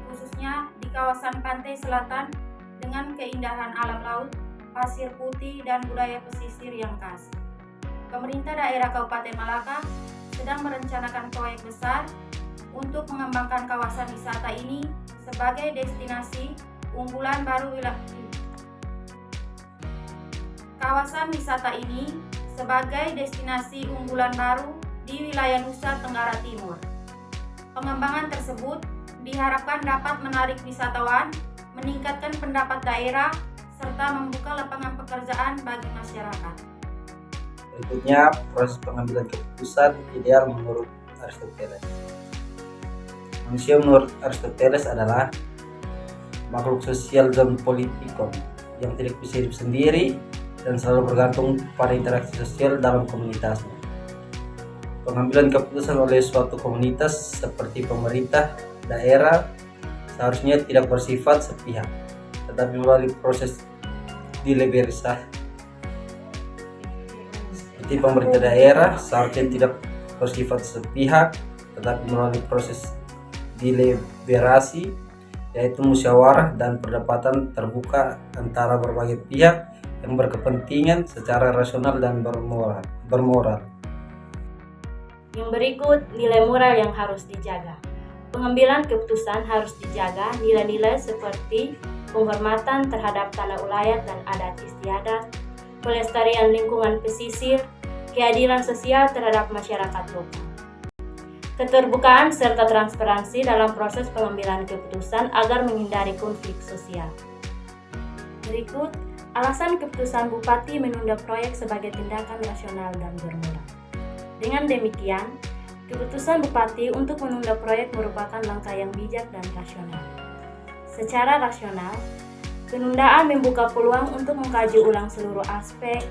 khususnya di kawasan pantai selatan dengan keindahan alam laut, pasir putih, dan budaya pesisir yang khas. Pemerintah daerah Kabupaten Malaka sedang merencanakan proyek besar untuk mengembangkan kawasan wisata ini sebagai destinasi unggulan baru di wilayah Nusa Tenggara Timur. Pengembangan tersebut diharapkan dapat menarik wisatawan, meningkatkan pendapatan daerah, serta membuka lapangan pekerjaan bagi masyarakat. Berikutnya, proses pengambilan keputusan ideal menurut Aristoteles. Manusia menurut Aristoteles adalah makhluk sosial dan politikon yang tidak bisa hidup sendiri dan selalu bergantung pada interaksi sosial dalam komunitasnya. Pengambilan keputusan oleh suatu komunitas seperti pemerintah daerah seharusnya tidak bersifat sepihak, tetapi melalui proses deliberasi. Seperti pemerintah daerah seharusnya tidak bersifat sepihak, tetapi melalui proses deliberasi, yaitu musyawarah dan perdebatan terbuka antara berbagai pihak yang berkepentingan secara rasional dan bermoral. Yang berikut, nilai moral yang harus dijaga. Pengambilan keputusan harus dijaga nilai-nilai seperti penghormatan terhadap tanah ulayat dan adat istiadat, pelestarian lingkungan pesisir, keadilan sosial terhadap masyarakat lokal. Keterbukaan serta transparansi dalam proses pengambilan keputusan agar menghindari konflik sosial. Berikut, alasan keputusan Bupati menunda proyek sebagai tindakan rasional dan bermoral. Dengan demikian, keputusan Bupati untuk menunda proyek merupakan langkah yang bijak dan rasional. Secara rasional, penundaan membuka peluang untuk mengkaji ulang seluruh aspek,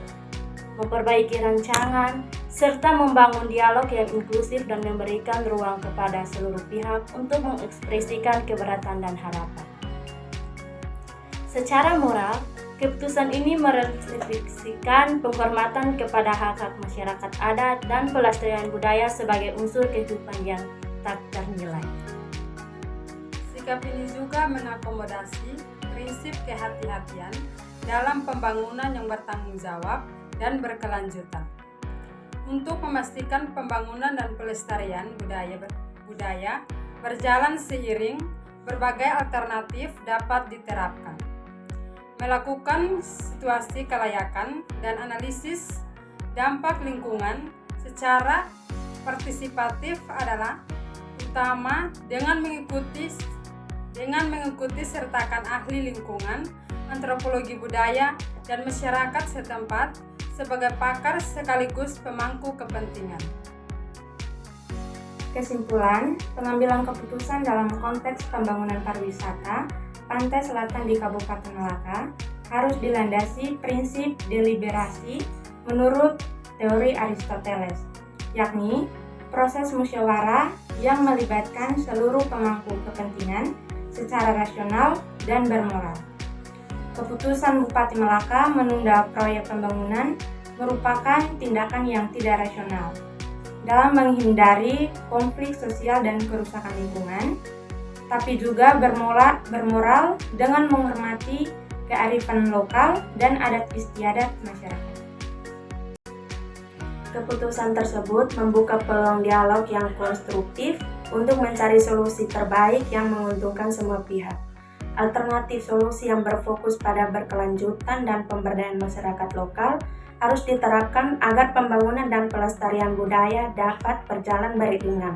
memperbaiki rancangan, serta membangun dialog yang inklusif dan memberikan ruang kepada seluruh pihak untuk mengekspresikan keberatan dan harapan. Secara moral, keputusan ini merefleksikan penghormatan kepada hak-hak masyarakat adat dan pelestarian budaya sebagai unsur kehidupan yang tak ternilai. Sikap ini juga mengakomodasi prinsip kehati-hatian dalam pembangunan yang bertanggung jawab dan berkelanjutan. Untuk memastikan pembangunan dan pelestarian budaya berjalan seiring, berbagai alternatif dapat diterapkan. Melakukan situasi kelayakan dan analisis dampak lingkungan secara partisipatif adalah utama dengan mengikuti sertakan ahli lingkungan, antropologi budaya, dan masyarakat setempat sebagai pakar sekaligus pemangku kepentingan. Kesimpulan, pengambilan keputusan dalam konteks pembangunan pariwisata pantai selatan di Kabupaten Malaka harus dilandasi prinsip deliberasi menurut teori Aristoteles, yakni proses musyawarah yang melibatkan seluruh pemangku kepentingan secara rasional dan bermoral. Keputusan Bupati Malaka menunda proyek pembangunan merupakan tindakan yang tidak rasional dalam menghindari konflik sosial dan kerusakan lingkungan, tapi juga bermoral dengan menghormati kearifan lokal dan adat istiadat masyarakat. Keputusan tersebut membuka peluang dialog yang konstruktif untuk mencari solusi terbaik yang menguntungkan semua pihak. Alternatif solusi yang berfokus pada berkelanjutan dan pemberdayaan masyarakat lokal harus diterapkan agar pembangunan dan pelestarian budaya dapat berjalan beriringan.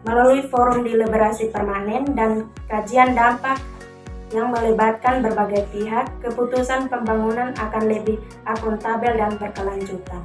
Melalui forum deliberasi permanen dan kajian dampak yang melibatkan berbagai pihak, keputusan pembangunan akan lebih akuntabel dan berkelanjutan.